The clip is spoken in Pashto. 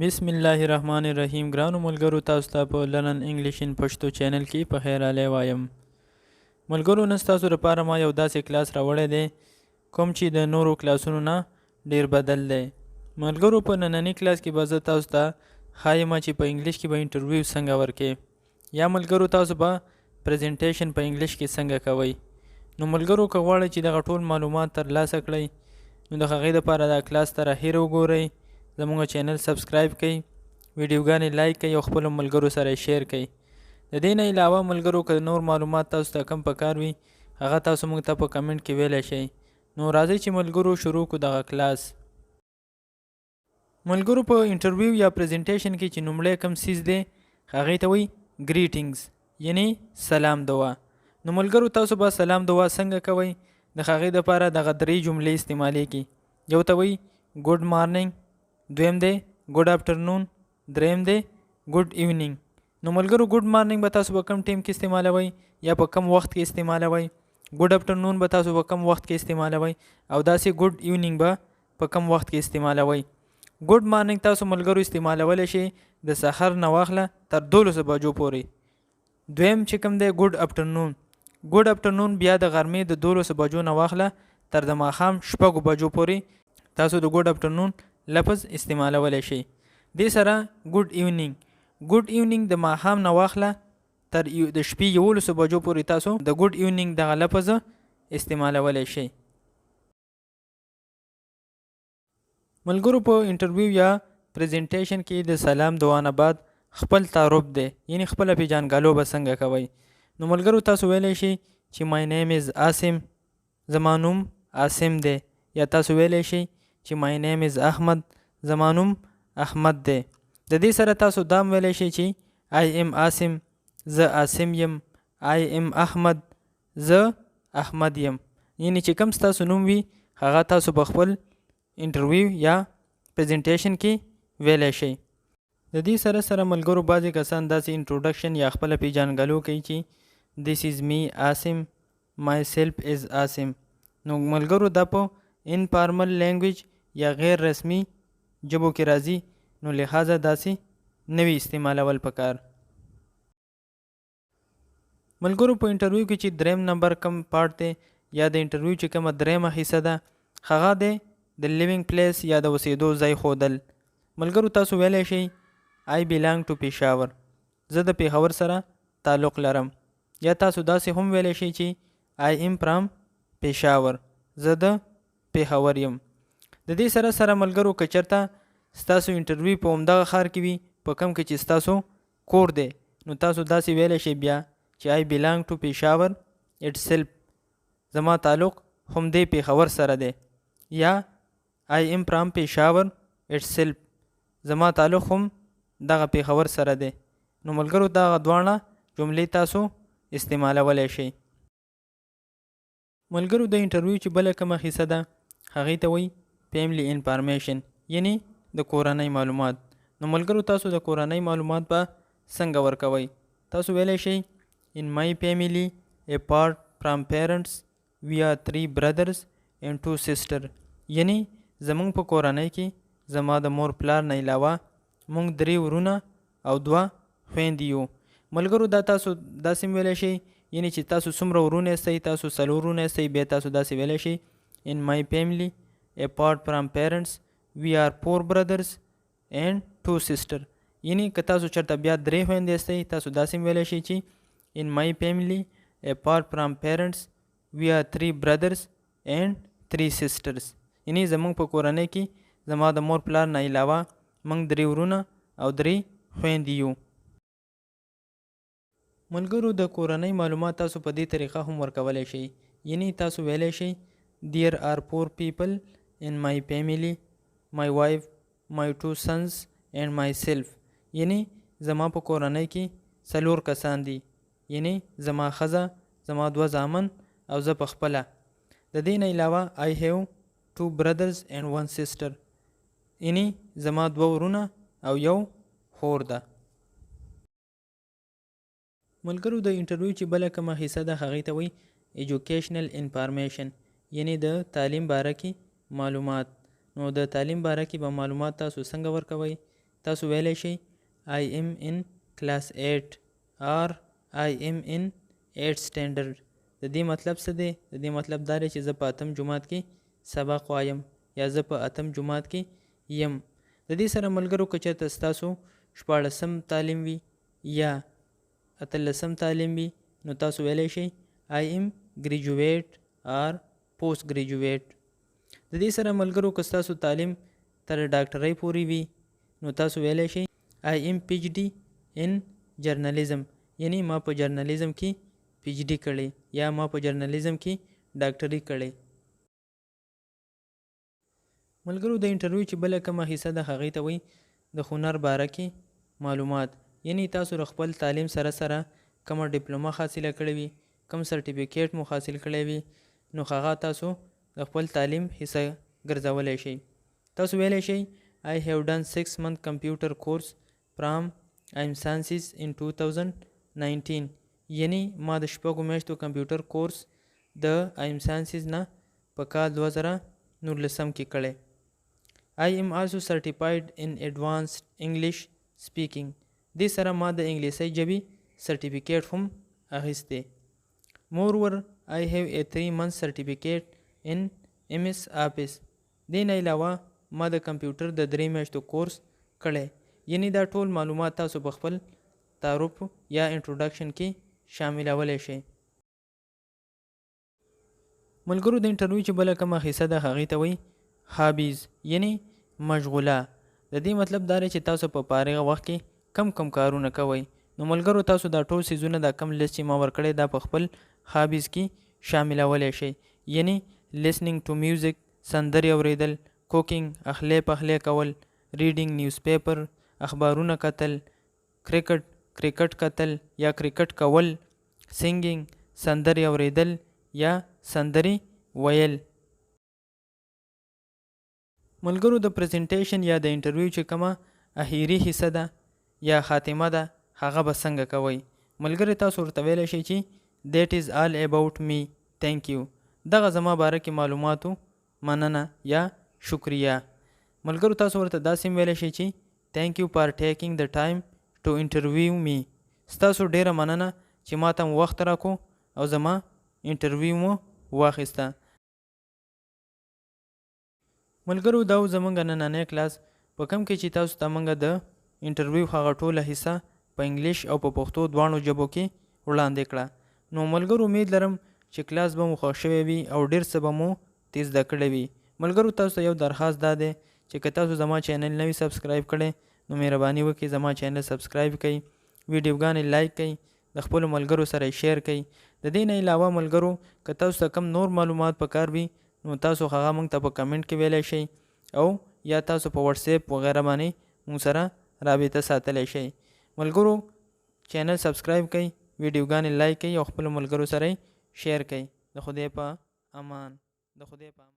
بسم الله الرحمن الرحیم. ګرانو ملګرو، تاسو ته په لرن انګلیش ان پښتو چینل کې په خیر راغلی وایم. ملګرو، نن ستاسو لپاره ما یو داسې کلاس راوړی دی کوم چې د نورو کلاسونو نه ډیر بدل دی. ملګرو، په نننی کلاس کې به زه تاسو ته ښایم چې په انګلیش کې به انټرویو څنګه ورکې، یا ملګرو تاسو به پریزنټیشن په انګلیش کې څنګه کوئ. نو ملګرو، که غواړئ چې دغه ټول معلومات ترلاسه کړئ نو د هغې دپاره دا کلاس تر اخره وګورئ. زموږ چینل سبسکرایب کړئ، ویډیوګانې لایک کړئ او خپلو ملګرو سره یې شیر کړئ. د دې نه علاوه ملګرو، که نور معلومات تاسو ته کم پکار وي هغه تاسو موږ ته په کمنټ کې ویلی شئ. نو راځئ چې ملګرو شروع کړو دغه کلاس. ملګرو، په انټرویو یا پریزنټیشن کې چې لومړی کوم څیز دی هغې ته وایي ګریټینګز، یعنی سلام دعا. نو ملګرو، تاسو به سلام دعا څنګه کوئ؟ د هغې دپاره دغه درې جملې استعمالیږي. یو ته وایي ګوډ مارنینګ، دویم دی ګوډ آفټرنون، دریم دی ګوډ ایونینګ. نو ملګرو، ګوډ مارنینګ به تاسو په کم ټیم کې استعمالوئ یا په کم وخت کې استعمالوئ. ګوډ آفټرنون به تاسو په کم وخت کې استعمالوئ او داسې ګوډ ایونینګ به په کم وخت کې استعمالوئ. ګوډ مارنینګ تاسو ملګرو استعمالولی شئ د سحر نه واخله تر 12 بجو پورې. دویم چې کوم دی ګوډ آفټرنون. ګوډ آفټرنون بیا د غرمې د 12 بجو نه واخله تر د ماښام 6 بجو پورې تاسو د ګوډ آفټرنون لفظ استعمالولی شئ. دې سره ګوډ ایونینګ. ګوډ ایونینګ د ماښام نه واخله تر د شپې 11 بجو پورې تاسو د ګوډ ایونینګ دغه لفظ استعمالولی شئ. ملګرو، په انټرویو یا پریزنټیشن کې د سلام دعا نه بعد خپل تعارف دی، یعنی خپله پیژانګالو به څنګه کوئ. نو ملګرو، تاسو ویلی شئ چې مای نیم از عاصم، زما نوم عاصم دی. یا تاسو ویلی شئ چې مای نیم از احمد، زما نوم احمد دی. د دې سره تاسو دا هم ویلی شئ چې آی ایم عاصم، زه عاصم یم. آی ایم احمد، زه احمد یم. یعنی چې کوم ستاسو نوم وي هغه تاسو په خپل انټرویو یا پریزنټیشن کې ویلی شئ. د دې سره سره ملګرو، بعضې کسان داسې انټروډکشن یا خپله پیژانګلو کوي چې دیس از می عاصم، مای سیلف از عاصم. نو ملګرو، دا په انفارمل لینګویج یا غیر رسمی ژبو کې راځي، نو لحاظه داسې نوي استعمالول پکار. ملګرو، په انټرویو کې چې دریم نمبر کم پارت دی یا د انټرویو چې کومه دریمه حصه ده هغه دی د لیوینګ پلیس یا د اوسېدو ځای ښودل. ملګرو، تاسو ویلی شئ آی بیلانګ ټو پېښور، زه د پېښور سره تعلق لرم. یا تاسو داسې هم ویلی شئ چې آی ایم فرام پېښور، زه د پېښور یم. د دې سره سره ملګرو، که چېرته ستاسو انټرویو په همدغه ښار کې وي په کوم کې چې ستاسو کور دی، نو تاسو داسې ویلی شئ بیا چې آی بیلانګ ټو پېښور اټ سیلف، زما تعلق همدې پېښور سره دی. یا آی ایم فرام پېښور اټ سیلف، زما تعلق هم دغه پېښور سره دی. نو ملګرو، دغه دواړه جملې تاسو استعمالولی شئ. ملګرو، د انټرویو چې بله کومه حصه ده هغې ته وایي فیملی انفارمیشن، یعنی د کورنۍ معلومات. نو ملګرو، تاسو د کورنۍ معلومات به څنګه ورکوئ؟ تاسو ویلی شئ ان مای فیملی اپارټ فرام پیرنټس وی آر 3 برادرز اینڈ 2 سسټر، یعنی زمونږ په کورنۍ کې زما د مور پلار نه علاوه مونږ 3 ورونه او 2 خویندې یو. ملګرو، دا تاسو داسې ویلی شئ، یعنی چې تاسو څومره ورونه یاستئ، تاسو 4 ورونه یاستئ، بیا تاسو داسې ویلی شئ ان مای فیملی apart from parents we are 4 brothers and 2 sisters. یعنی که تاسو چرته بیا 3 خویندې یاستئ تاسو داسې ویلی شئ چې in my family apart from parents we are 3 brothers and 3 sisters. یعنی زمونږ په کورنۍ کې زما د مور پلار نه علاوه موږ 3 ورونه او 3 خویندې یو. ملګرو، د کورنۍ معلومات تاسو په دې طریقه هم ورکولی شئ. یعنی تاسو ویلی شئ there are 4 people in my family, my wife, my 2 sons and myself. یعنی زما په کورنۍ کې 4 کسان دي، یعنی زما ښځه، زما 2 زامن او زه په خپله. د دې نه علاوه I have 2 brothers and 1 sister، یعنی زما 2 ورونه او 1 خور ده. ملګرو، د انټرویو چې بله کومه حصه ده هغې ته وایي ایجوکیشنل انفارمیشن، یعنی د تعلیم باره کې معلومات. نو د تعلیم باره کې به معلومات تاسو څنګه ورکوئ؟ تاسو ویلی شئ I am in class 8 or I am in 8 standard. د دې مطلب څه دی؟ د دې مطلب دا دی چې زه په 8م جماعت کې سبق وایم یا زه په 8م جماعت کې یم. د دې سره ملګرو که چېرته ستاسو 14م تعلیم وي یا 18م تعلیم وي نو تاسو ویلی شئ I am graduate or post graduate. د دې سره ملګرو که ستاسو تعلیم تر ډاکټرۍ پورې وي نو تاسو ویلی شئ I am PhD in journalism. یعنی ما په جرنالیزم کې PhD کړی یا ما په جرنالیزم کې ډاکټري کړی. ملګرو د انټرویو چې بله کومه حصه ده هغې ته وایي د هنر باره کې معلومات. یعنی تاسو د خپل تعلیم سره سره کومه ډیپلومه حاصله کړې وي، کوم سرټیفیکیټ مو حاصل کړی وي نو هغه تاسو د خپل تعلیم حصه ګرځولی شئ. تاسو ویلی شئ I have done 6 month computer course from IM Sciences in 2019. یعنی ما د 6 میاشتو کمپیوټر کورس د IM Sciences نه په کال 2019 کې کړی. I am also certified in advanced English speaking. دې سره ما د انګلیسۍ ژبې سرټیفیکیټ هم اخیستی. Moreover, I have a 3 month certificate in MS Office. دې نه علاوه ما د کمپیوټر د 3 میاشتو کورس کړی. یعنی دا ټول معلومات تاسو په خپل تعارف یا انټروډکشن کې شاملولی شئ. ملګرو د انټرویو چې بله کومه حصه ده هغې ته وایي هابیز یعنی مشغوله. د دې مطلب دا دی چې تاسو په فارغه وخت کې کم کارونه کوئ. نو ملګرو تاسو دا ټول څیزونه دا کم لیست چې ما ورکړی دا په خپل هابیز کې شاملولی شئ. یعنی listening to music سندرې اوریدل، کوکینګ اخلی پخلی کول، ریډینګ نیوز پیپر اخبارونه کتل، کرکټ کتل یا کرکټ کول، سنګینګ سندرې اوریدل یا سندرې ویل. ملګرو د پریزنټیشن یا د انټرویو چې کومه اخیری حصه ده یا خاتمه ده هغه به څنګه کوئ؟ ملګري تاسو ورته ویلی شئ چې that is all about me, thank you. دغه زما باره کې معلوماتو مننه یا شکریه. ملګرو تاسو ورته داسې ویلی شئ چې thank you for taking the time to interview me. ستاسو ډیره مننه چې ما ته وخت راکو او زما انټرویو مو واخیسته. ملګرو دا زمونږ نننی کلاس په کوم کې چې تاسو ته موږ د انټرویو هغه ټوله حصه په انګلیش او په پښتو دواړو ژبو کې وړاندې کړه. نو ملګرو امید لرم چې کلاس به مو خوښ شوی وي او ډیر څه به مو تیز زده کړی وي. ملګرو تاسو ته یو درخواست دا دی چې که تاسو زما چینل نه وي سبسکرایب کړی نو مهرباني وکړئ زما چینل سبسکرایب کړئ، ویډیوګانې لایک کړئ، د خپلو ملګرو سره شیر کړئ. د دې نه علاوه ملګرو که تاسو ته کم نور معلومات پکار وي نو تاسو هغه موږ ته په کمنټ کې ویلی شئ او یا تاسو په واتس اپ وغیره باندې موږ سره رابطه ساتلی شئ. ملګرو چینل سبسکرایب کړئ، ویډیوګانې لایک کړئ او خپلو ملګرو سره شیر کړئ. د خدای په امان.